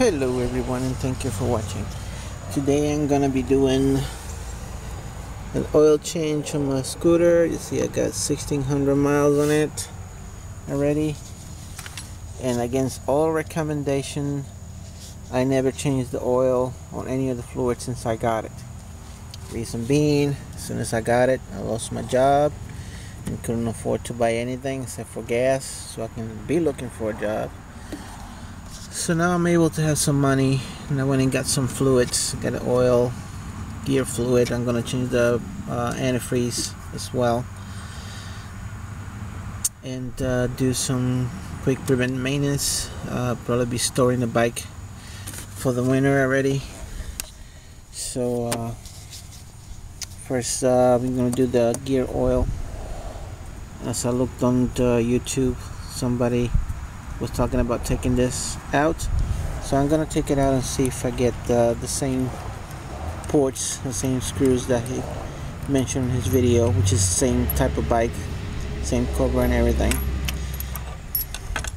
Hello everyone, and thank you for watching. Today I'm gonna be doing an oil change on my scooter. You see I got 1600 miles on it already, and against all recommendation, I never changed the oil on any of the fluids since I got it. Reason being, as soon as I got it, I lost my job and couldn't afford to buy anything except for gas, so I can be looking for a job. So now I'm able to have some money, and I went and got some fluids. Got an oil, gear fluid. I'm gonna change the antifreeze as well, and do some quick preventive maintenance. Probably be storing the bike for the winter already. So first we're gonna do the gear oil. As I looked on YouTube, somebody was talking about taking this out, so I'm gonna take it out and see if I get the same ports, the same screws that he mentioned in his video, which is the same type of bike, same cover and everything.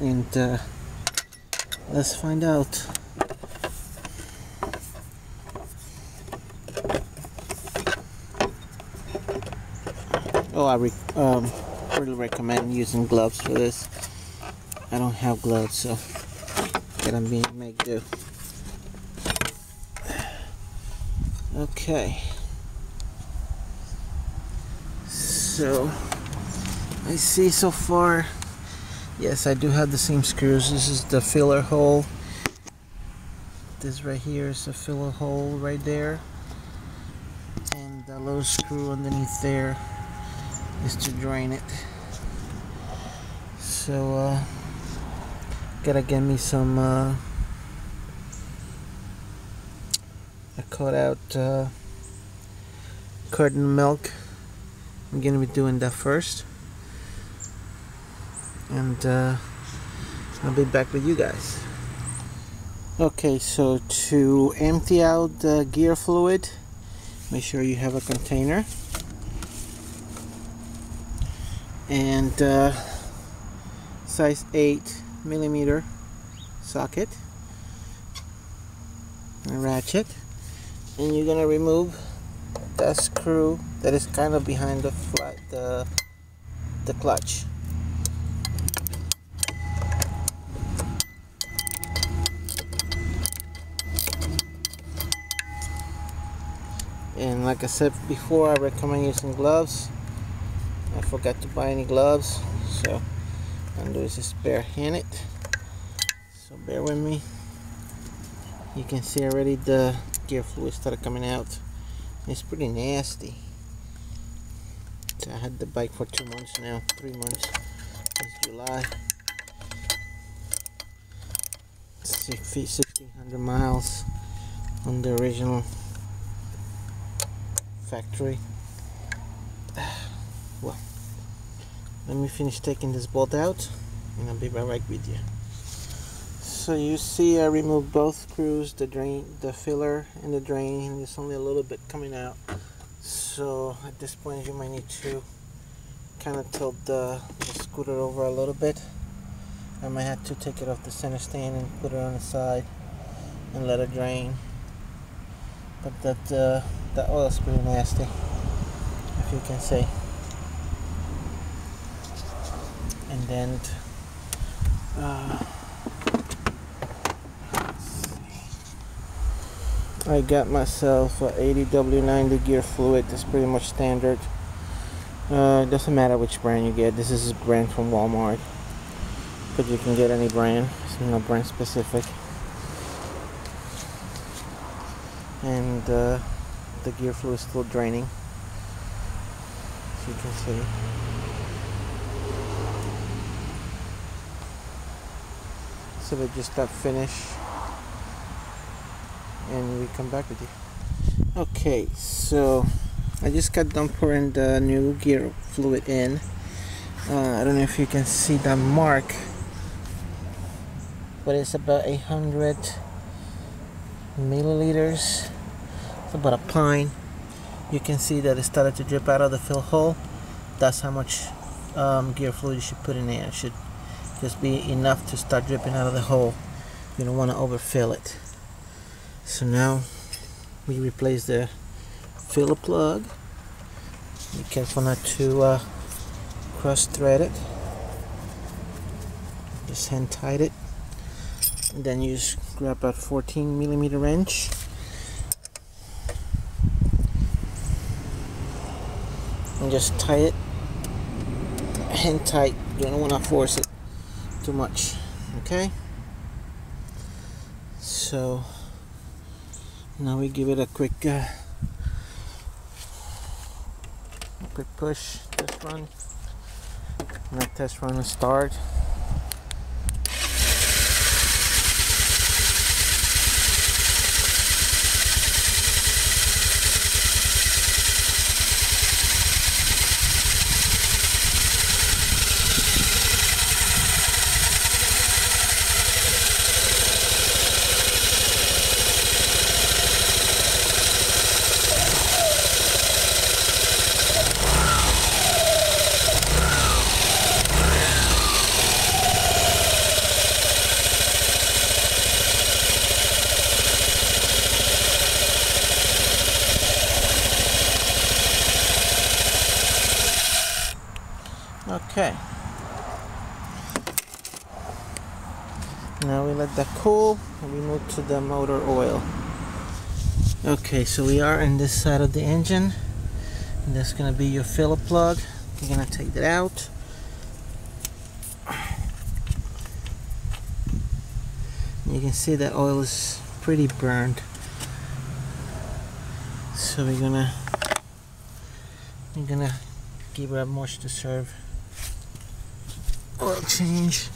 And let's find out. Oh, I really recommend using gloves for this. I don't have gloves, so gotta make do. Okay, so I see so far, yes, I do have the same screws. This is the filler hole. This right here is a filler hole right there, and the little screw underneath there is to drain it. So gotta get me some I cut out curd milk. I'm gonna be doing that first, and I'll be back with you guys. Okay, so to empty out the gear fluid, make sure you have a container and size 8mm socket and ratchet, and you're gonna remove that screw that is kind of behind the clutch. And like I said before, I recommend using gloves. I forgot to buy any gloves, so I'm doing this bare-handed, so bear with me. You can see already the gear fluid started coming out. It's pretty nasty. So I had the bike for 2 months now, 3 months, since July. 1600 miles on the original factory. Well, let me finish taking this bolt out, and I'll be right back with you. So you see I removed both screws, the drain, the filler and the drain, and there's only a little bit coming out. So at this point you might need to kind of tilt the scooter over a little bit. I might have to take it off the center stand and put it on the side and let it drain. But that oil is pretty nasty, if you can see. And then I got myself a 80W90 gear fluid. That's pretty much standard. It doesn't matter which brand you get. This is a brand from Walmart, but you can get any brand. It's no brand specific. And the gear fluid is still draining, as you can see. So they just start finish, and we come back with you. Okay, so I just got done pouring the new gear fluid in. I don't know if you can see that mark, but it's about 800 milliliters. It's about a pint. You can see that it started to drip out of the fill hole. That's how much gear fluid you should put in there. It should just be enough to start dripping out of the hole. You don't want to overfill it. So now we replace the filler plug. Be careful not to cross thread it. Just hand tight it, and then you just grab a 14mm wrench. And just tie it hand tight. You don't want to force it too much. Okay, so now we give it a quick push. Test run. And that test run will start. Okay, now we let that cool and we move to the motor oil. Okay, so we are in this side of the engine, and that's going to be your filler plug. You're going to take that out. You can see that oil is pretty burned, so we're gonna give it a moisture to serve oil change,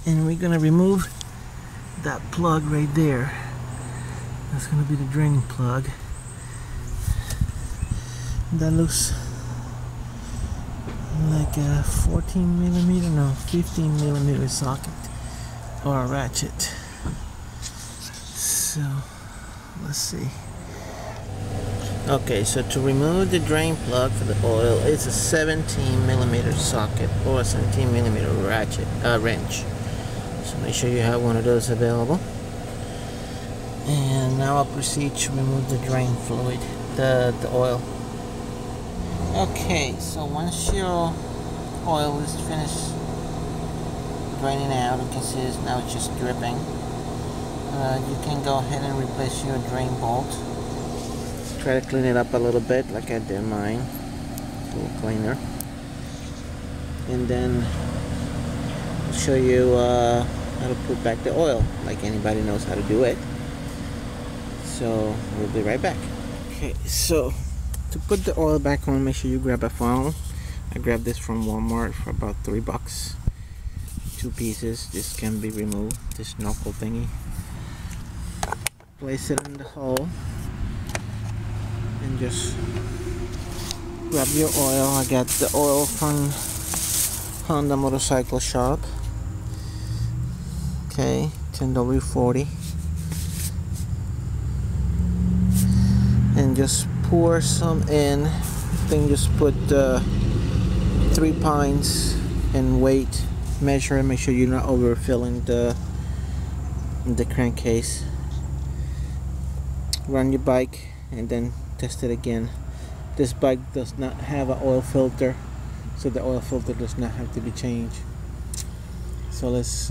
and we're gonna remove that plug right there. That's gonna be the draining plug. That looks like a 14mm, no, 15mm socket or a ratchet. So let's see. Okay, so to remove the drain plug for the oil, it's a 17mm socket or a 17mm ratchet wrench. So make sure you have one of those available. And now I'll proceed to remove the drain fluid, the oil. Okay, so once your oil is finished draining out, you can see now it's just dripping. You can go ahead and replace your drain bolt. Try to clean it up a little bit like I did mine, a little cleaner, and then I'll show you how to put back the oil like anybody knows how to do it. So we'll be right back. Okay, so to put the oil back on, make sure you grab a funnel. I grabbed this from Walmart for about $3. 2 pieces. This can be removed, this knuckle thingy. Place it in the hole and just grab your oil. I got the oil from Honda Motorcycle Shop. Okay, 10W40, and just pour some in. Then just put 3 pints and weight. Measure and make sure you're not overfilling the crankcase. Run your bike and then test it again. This bike does not have an oil filter, so the oil filter does not have to be changed. So let's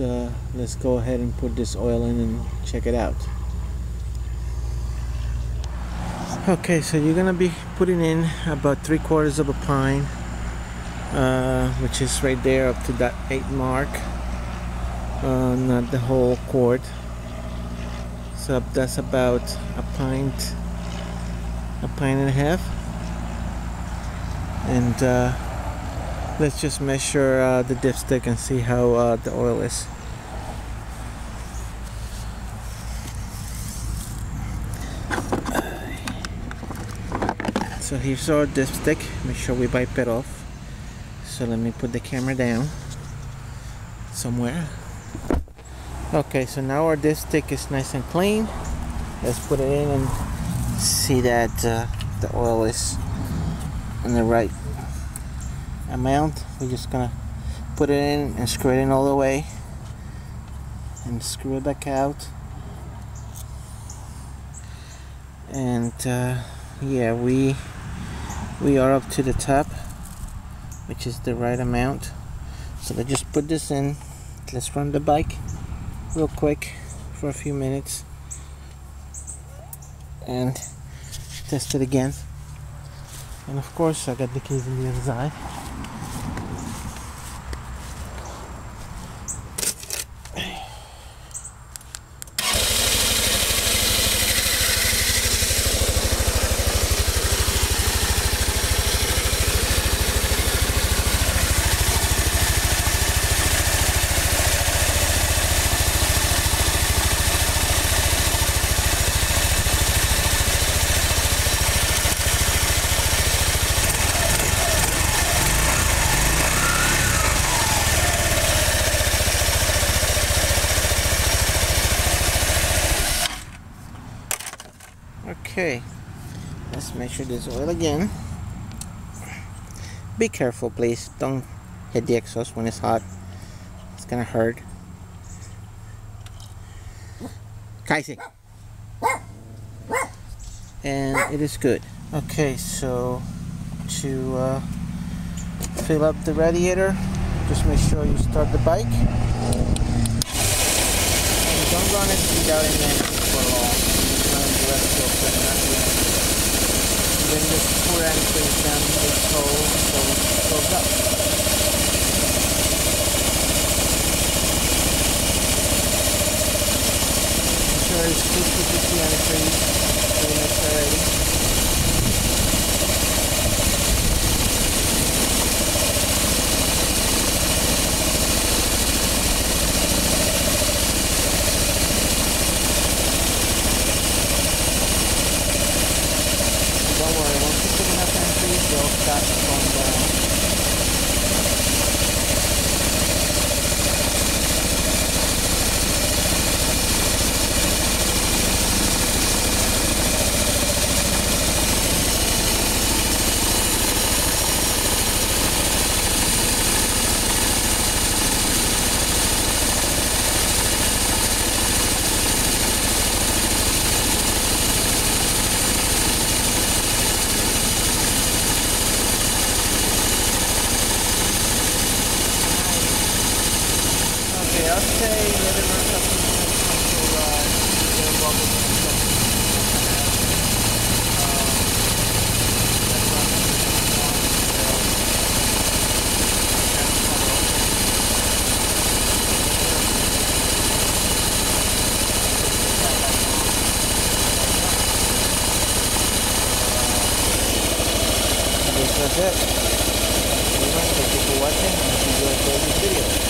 go ahead and put this oil in and check it out. Okay, so you're gonna be putting in about 3/4 of a pint, which is right there up to that 8 mark, not the whole quart. So that's about a pint and a half, and Let's just measure the dipstick and see how the oil is. So here's our dipstick. Make sure we wipe it off. So let me put the camera down somewhere. Okay, so now our dipstick is nice and clean. Let's put it in and see that the oil is in the right amount. We're just gonna put it in and screw it in all the way and screw it back out. And yeah, we are up to the top, which is the right amount. So let's just put this in. Let's run the bike real quick for a few minutes and test it again. And of course I got the keys on the other side. Okay, let's measure this oil again. Be careful, please. Don't hit the exhaust when it's hot. It's gonna hurt. Kaisi. And it is good. Okay, so to fill up the radiator, just make sure you start the bike. And don't run it without any engine for long. Then just pour antifreeze down this hole so it fills up. I'm sure it's 50-50 antifreeze, pretty much already. Don't worry, once you put enough antifreeze, they'll start going down. I'll say let it run a couple minutes until the bubbles and stuff. That's it. Thank you for watching, and if you enjoyed this video.